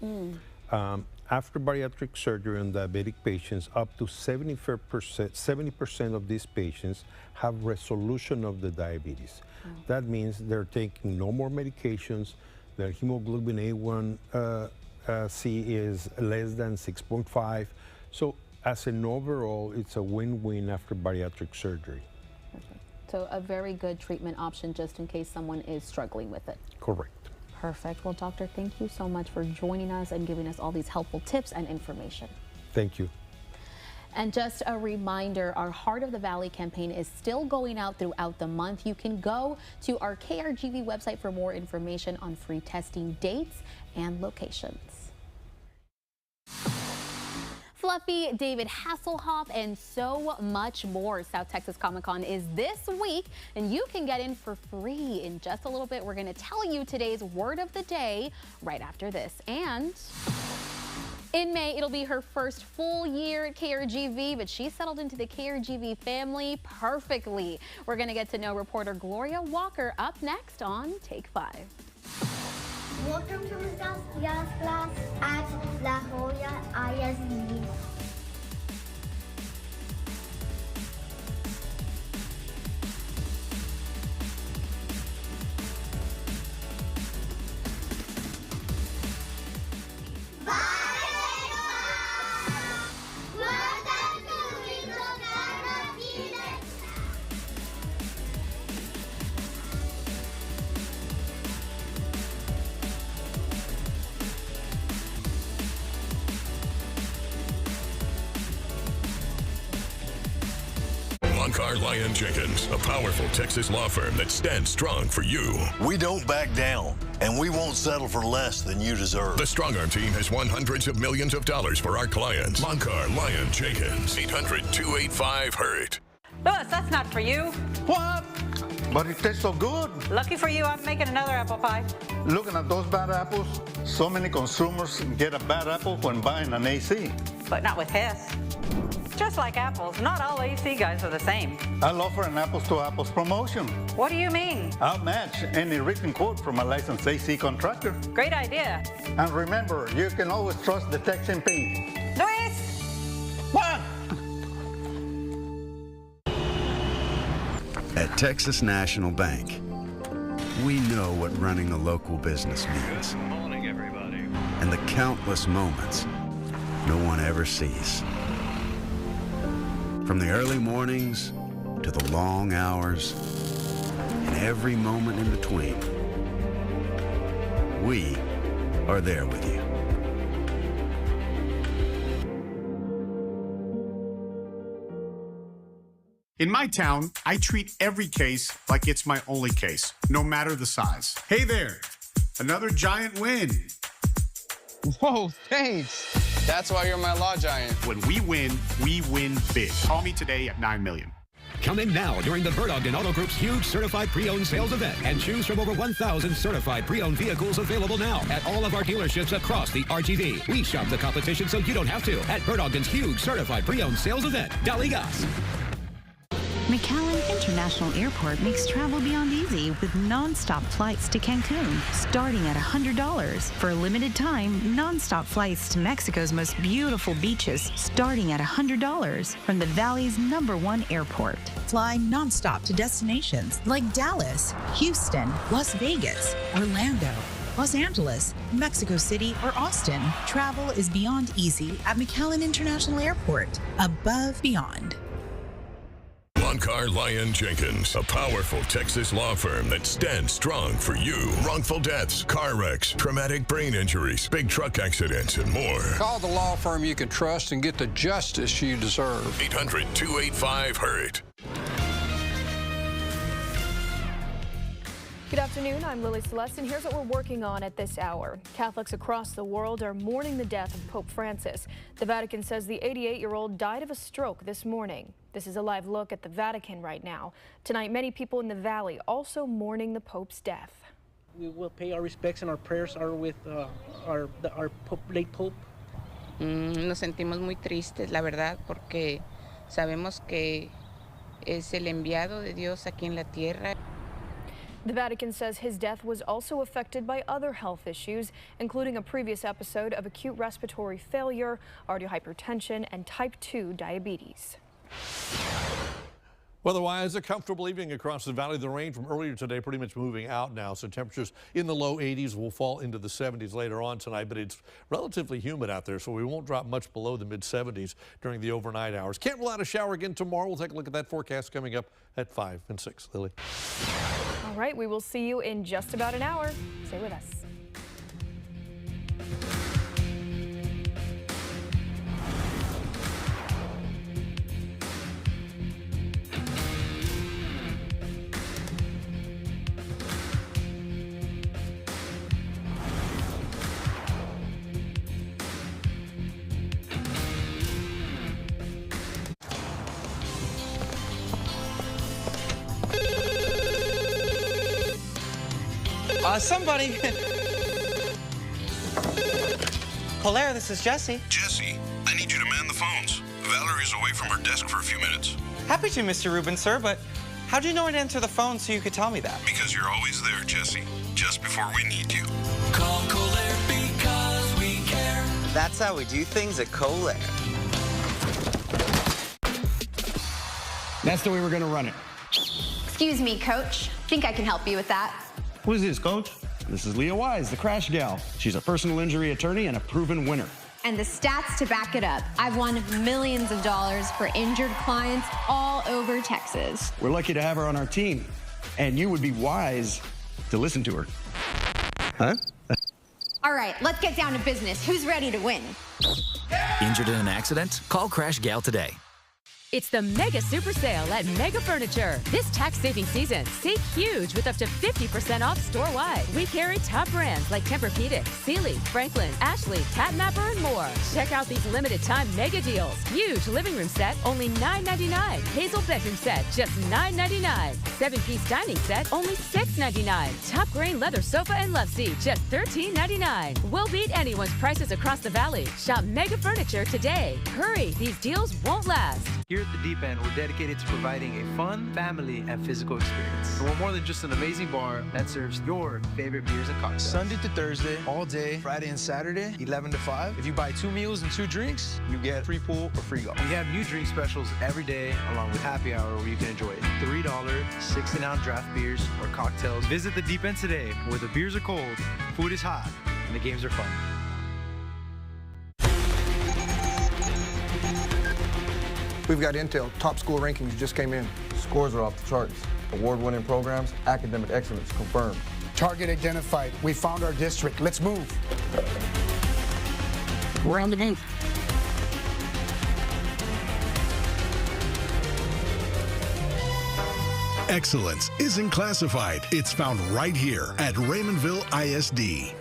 After bariatric surgery on diabetic patients, up to 70% of these patients have resolution of the diabetes. That means they're taking no more medications, their hemoglobin A1C is less than 6.5. So as an overall, it's a win-win after bariatric surgery. So a very good treatment option just in case someone is struggling with it. Correct. Perfect. Well, doctor, thank you so much for joining us and giving us all these helpful tips and information. Thank you. And just a reminder, our Heart of the Valley campaign is still going out throughout the month. You can go to our KRGV website for more information on free testing dates and locations. Fluffy, David Hasselhoff, and so much more. South Texas Comic-Con is this week, and you can get in for free. In just a little bit, we're going to tell you today's word of the day right after this. And in May, it'll be her first full year at KRGV, but she settled into the KRGV family perfectly. We're going to get to know reporter Gloria Walker up next on Take 5. Welcome to the class at La Jolla ISD. Lyon Jenkins, a powerful Texas law firm that stands strong for you. We don't back down, and we won't settle for less than you deserve. The Strong Arm team has won hundreds of millions of dollars for our clients. Monclar Lyon Jenkins, 800-285-HURT. Louis, that's not for you. What? But it tastes so good. Lucky for you, I'm making another apple pie. Looking at those bad apples, so many consumers get a bad apple when buying an AC. But not with Hess. Just like apples, not all AC guys are the same. I'll offer an apples to apples promotion. What do you mean? I'll match any written quote from a licensed AC contractor. Great idea. And remember, you can always trust the Texan Pink. Luis! What? At Texas National Bank, we know what running a local business means. Good morning, everybody. And the countless moments no one ever sees. From the early mornings to the long hours and every moment in between, we are there with you. In my town, I treat every case like it's my only case, no matter the size. Hey there, another giant win. Whoa, thanks. That's why you're my law giant. When we win big. Call me today at 9 million. Come in now during the Bird Ogden Auto Group's huge certified pre-owned sales event and choose from over 1,000 certified pre-owned vehicles available now at all of our dealerships across the RGV. We shop the competition so you don't have to at Bird Ogden's huge certified pre-owned sales event. Dale Gas. McAllen International Airport makes travel beyond easy with non-stop flights to Cancun, starting at $100. For a limited time, non-stop flights to Mexico's most beautiful beaches, starting at $100 from the Valley's #1 airport. Fly non-stop to destinations like Dallas, Houston, Las Vegas, Orlando, Los Angeles, Mexico City, or Austin. Travel is beyond easy at McAllen International Airport. Above beyond. Moncur Lyon Jenkins, a powerful Texas law firm that stands strong for you. Wrongful deaths, car wrecks, traumatic brain injuries, big truck accidents, and more. Call the law firm you can trust and get the justice you deserve. 800-285-HURT. Good afternoon, I'm Lily Celeste, and here's what we're working on at this hour. Catholics across the world are mourning the death of Pope Francis. The Vatican says the 88-year-old died of a stroke this morning. This is a live look at the Vatican right now. Tonight, many people in the Valley also mourning the Pope's death. We will pay our respects and our prayers are with our late Pope. Nos sentimos muy tristes, la verdad, porque sabemos que es el enviado de Dios aquí en la tierra. The Vatican says his death was also affected by other health issues, including a previous episode of acute respiratory failure, arterial hypertension, and type 2 diabetes. Weather-wise, a comfortable evening across the valley. The rain from earlier today pretty much moving out now, so temperatures in the low 80s will fall into the 70s later on tonight, but it's relatively humid out there, so we won't drop much below the mid-70s during the overnight hours. Can't rule out a shower again tomorrow. We'll take a look at that forecast coming up at 5 and 6. Lily. All right, we will see you in just about an hour. Stay with us. Somebody. Gloria, this is Jesse. Jesse, I need you to man the phones. Valerie's away from her desk for a few minutes. Happy to, Mr. Rubin, sir, but how do you know I'd answer the phone so you could tell me that? Because you're always there, Jesse. Just before we need you. Call Colair because we care. That's how we do things at Colair. That's the way we're gonna run it. Excuse me, Coach. Think I can help you with that. Who is this, Coach? This is Leah Wise, the Crash Gal. She's a personal injury attorney and a proven winner. And the stats to back it up. I've won millions of dollars for injured clients all over Texas. We're lucky to have her on our team. And you would be wise to listen to her. Huh? All right, let's get down to business. Who's ready to win? Injured in an accident? Call Crash Gal today. It's the Mega Super Sale at Mega Furniture. This tax-saving season, save huge with up to 50% off store-wide. We carry top brands like Tempur-Pedic, Sealy, Franklin, Ashley, Catmapper, and more. Check out these limited-time mega deals. Huge living room set, only $9.99. Hazel bedroom set, just $9.99. 7-piece dining set, only $6.99. Top grain leather sofa and love seat, just $13.99. We'll beat anyone's prices across the valley. Shop Mega Furniture today. Hurry, these deals won't last. Here at the Deep End, we're dedicated to providing a fun, family, and physical experience. And we're more than just an amazing bar that serves your favorite beers and cocktails. Sunday to Thursday, all day, Friday and Saturday, 11 to 5. If you buy 2 meals and 2 drinks, you get free pool or free golf. We have new drink specials every day, along with happy hour where you can enjoy $3 16-ounce draft beers or cocktails. Visit the Deep End today, where the beers are cold, food is hot, and the games are fun. We've got intel. Top school rankings just came in. Scores are off the charts. Award-winning programs, academic excellence confirmed. Target identified. We found our district. Let's move. We're on the move. Excellence isn't classified. It's found right here at Raymondville ISD.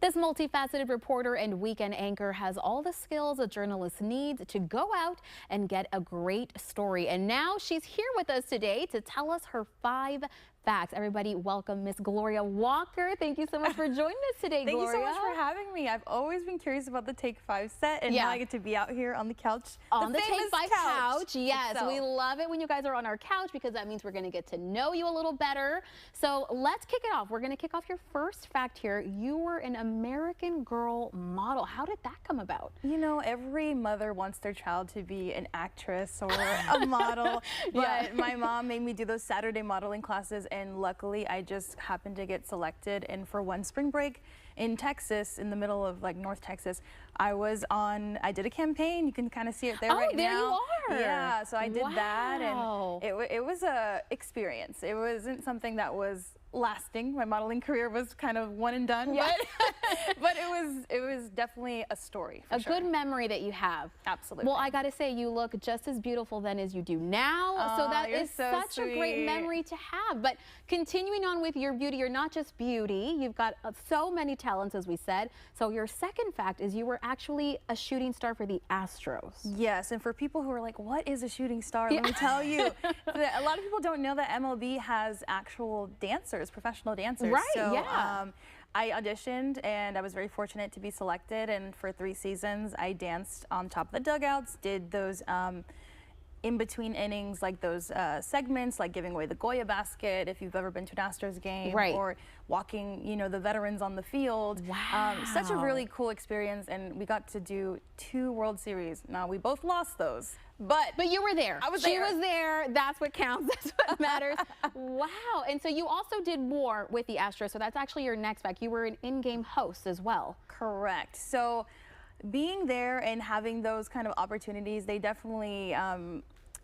This multifaceted reporter and weekend anchor has all the skills a journalist needs to go out and get a great story. And now she's here with us today to tell us her 5 facts. Everybody welcome Miss Gloria Walker. Thank you so much for joining us today, Gloria. Thank you so much for having me. I've always been curious about the Take 5 set, and now I get to be out here on the couch. On the Take 5 couch. Yes, itself. We love it when you guys are on our couch because that means we're going to get to know you a little better. So let's kick it off. We're going to kick off your first fact here. You were an American Girl model. How did that come about? You know, every mother wants their child to be an actress or a model, but my mom made me do those Saturday modeling classes, and luckily I just happened to get selected. And for one spring break in Texas, in the middle of like North Texas, I did a campaign. You can kind of see it there right now. Oh, there you are. Yeah, so I did that, and it was a experience. It wasn't something that was lasting. My modeling career was kind of one and done, but it was definitely a story. A good memory that you have. Absolutely. Well, I gotta say, you look just as beautiful then as you do now. So that is such a great memory to have. But continuing on with your beauty, you're not just beauty. You've got so many talents, as we said. So your second fact is you were actually a shooting star for the Astros. Yes, and for people who are like, what is a shooting star? Let me tell you, a lot of people don't know that MLB has actual dancers, professional dancers. Right, so, I auditioned, and I was very fortunate to be selected, and for 3 seasons I danced on top of the dugouts, did those in between innings, like those segments, like giving away the Goya basket if you've ever been to an Astros game, or walking, you know, the veterans on the field. Wow. Such a really cool experience, and we got to do 2 World Series. Now, we both lost those, but you were there. I was there. She was there. That's what counts. That's what matters. Wow. And so you also did more with the Astros. So that's actually your next fact. You were an in-game host as well. Correct. So being there and having those kind of opportunities, they definitely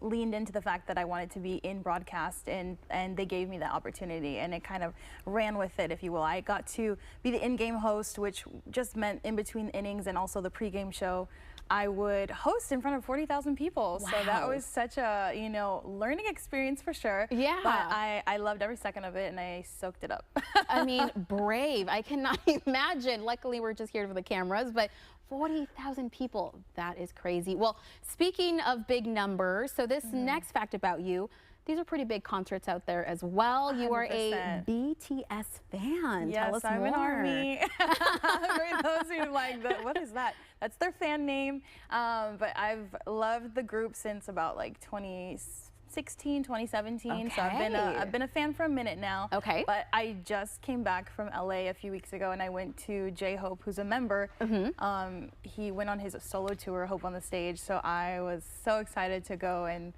leaned into the fact that I wanted to be in broadcast, and they gave me that opportunity, and it kind of ran with it, if you will. I got to be the in-game host, which just meant in between innings, and also the pregame show I would host in front of 40,000 people. Wow. So that was such a, you know, learning experience for sure. Yeah. But I loved every second of it, and I soaked it up. I mean, brave. I cannot imagine. Luckily, we're just here for the cameras, but 40,000 people, that is crazy. Well, speaking of big numbers, so this next fact about you, these are pretty big concerts out there as well. 100%. You are a BTS fan. Yes, Tell us I'm more. an ARMY. For those who like, what is that? That's their fan name. But I've loved the group since about like 2016, 2017. Okay. So I've been a fan for a minute now. Okay. But I just came back from LA a few weeks ago, and I went to J-Hope, who's a member. He went on his solo tour, Hope on the Stage. So I was so excited to go and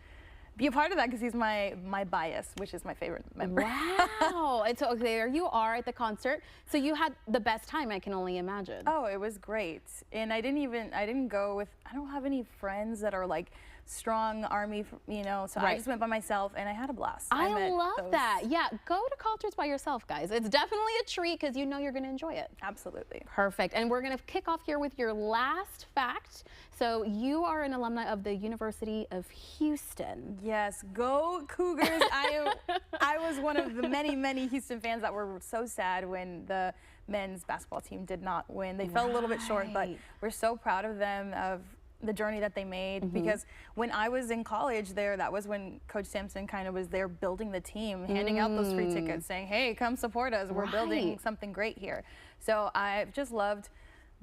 be a part of that, because he's my bias, which is my favorite member. Wow. And so there you are at the concert. So you had the best time, I can only imagine. Oh, it was great. And I didn't go with, I don't have any friends that are like strong ARMY, you know, so I just went by myself, and I had a blast. I love that. Yeah, go to concerts by yourself, guys. It's definitely a treat, because you know you're going to enjoy it. Absolutely. Perfect. And we're going to kick off here with your last fact. So you are an alumni of the University of Houston. Yes, go Cougars. I was one of the many Houston fans that were so sad when the men's basketball team did not win. They fell a little bit short, but we're so proud of them, of the journey that they made, because when I was in college there, that was when Coach Sampson kind of was there building the team, handing out those free tickets, saying, hey, come support us. We're building something great here. So I've just loved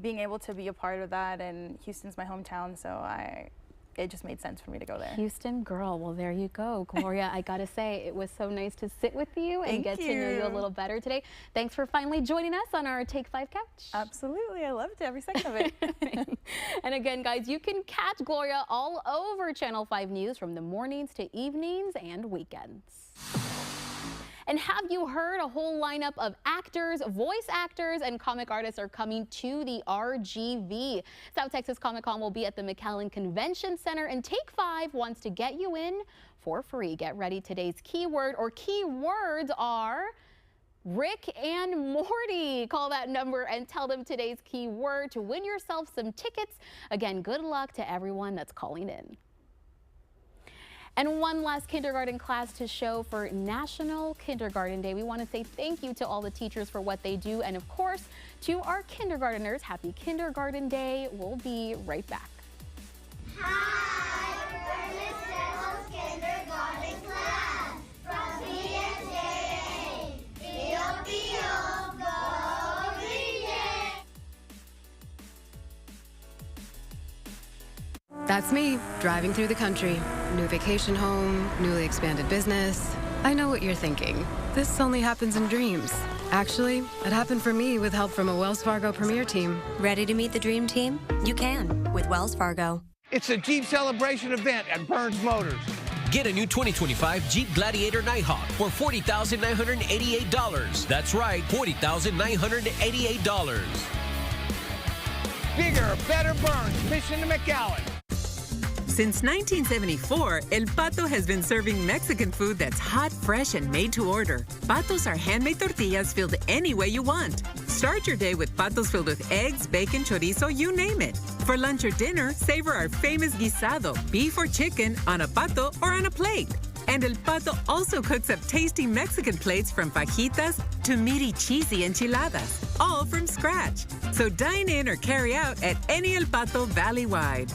being able to be a part of that, and Houston's my hometown, so it just made sense for me to go there. Houston girl. Well, there you go, Gloria. I gotta say, it was so nice to sit with you and get to know you a little better today. Thanks for finally joining us on our Take 5 couch. Absolutely. I loved every second of it. And again, guys, you can catch Gloria all over Channel 5 News from the mornings to evenings and weekends. And have you heard? A whole lineup of actors, voice actors, and comic artists are coming to the RGV. South Texas Comic Con will be at the McAllen Convention Center, and Take 5 wants to get you in for free. Get ready. Today's keyword or keywords are Rick and Morty. Call that number and tell them today's keyword to win yourself some tickets. Again, good luck to everyone that's calling in. And one last kindergarten class to show for National Kindergarten Day. We want to say thank you to all the teachers for what they do. And of course, to our kindergarteners, happy Kindergarten Day. We'll be right back. Hi, we're Miss Stella's kindergarten class from PSA. That's me, driving through the country. New vacation home, newly expanded business. I know what you're thinking. This only happens in dreams. Actually, it happened for me with help from a Wells Fargo Premier team. Ready to meet the dream team? You can with Wells Fargo. It's a Jeep celebration event at Burns Motors. Get a new 2025 Jeep Gladiator Nighthawk for $40,988. That's right, $40,988. Bigger, better Burns, mission to McAllen. Since 1974, El Pato has been serving Mexican food that's hot, fresh, and made to order. Patos are handmade tortillas filled any way you want. Start your day with patos filled with eggs, bacon, chorizo, you name it. For lunch or dinner, savor our famous guisado, beef or chicken, on a pato or on a plate. And El Pato also cooks up tasty Mexican plates from fajitas to meaty, cheesy enchiladas, all from scratch. So dine in or carry out at any El Pato valley-wide.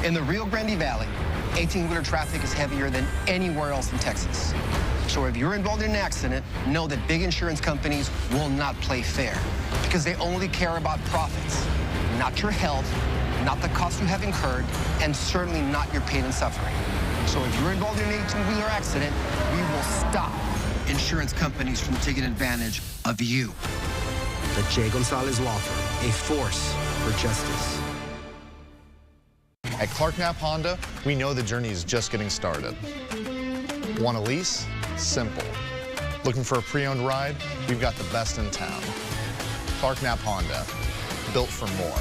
In the Rio Grande Valley, 18-wheeler traffic is heavier than anywhere else in Texas. So if you're involved in an accident, know that big insurance companies will not play fair because they only care about profits, not your health, not the costs you have incurred, and certainly not your pain and suffering. So if you're involved in an 18-wheeler accident, we will stop insurance companies from taking advantage of you. The J. Gonzalez Law Firm, a force for justice. At Clark Knapp Honda, we know the journey is just getting started. Want a lease? Simple. Looking for a pre-owned ride? We've got the best in town. Clark Knapp Honda, built for more.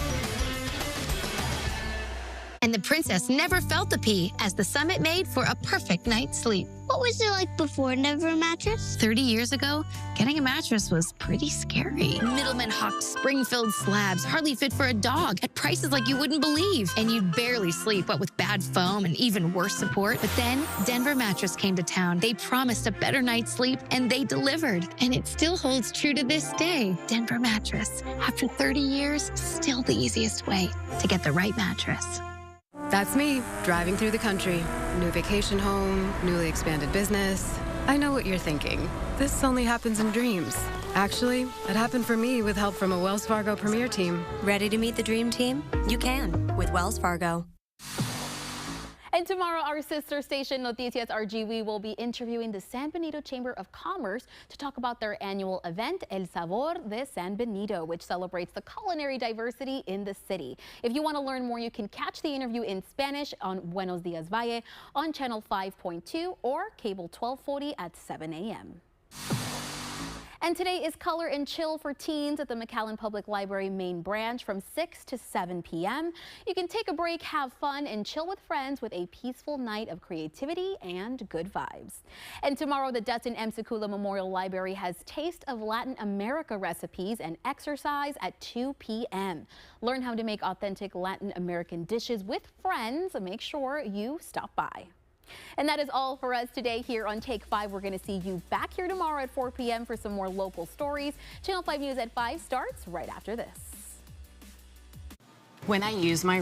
And the princess never felt the pee as the Summit made for a perfect night's sleep. What was it like before? Never a mattress? 30 years ago, getting a mattress was pretty scary. Middlemen hawked spring-filled slabs, hardly fit for a dog, at prices like you wouldn't believe. And you'd barely sleep, what with bad foam and even worse support. But then, Denver Mattress came to town. They promised a better night's sleep, and they delivered. And it still holds true to this day. Denver Mattress. After 30 years, still the easiest way to get the right mattress. That's me, driving through the country. New vacation home, newly expanded business. I know what you're thinking. This only happens in dreams. Actually, it happened for me with help from a Wells Fargo Premier team. Ready to meet the dream team? You can with Wells Fargo. And tomorrow, our sister station Noticias RGV will be interviewing the San Benito Chamber of Commerce to talk about their annual event, El Sabor de San Benito, which celebrates the culinary diversity in the city. If you want to learn more, you can catch the interview in Spanish on Buenos Dias Valle on Channel 5.2 or Cable 1240 at 7 a.m. And today is Color and Chill for teens at the McAllen Public Library main branch from 6 to 7 p.m. You can take a break, have fun, and chill with friends with a peaceful night of creativity and good vibes. And tomorrow, the Dustin M. Sekula Memorial Library has Taste of Latin America recipes and exercise at 2 p.m. Learn how to make authentic Latin American dishes with friends. Make sure you stop by. And that is all for us today here on Take 5. We're going to see you back here tomorrow at 4 p.m. for some more local stories. Channel 5 News at 5 starts right after this. When I use my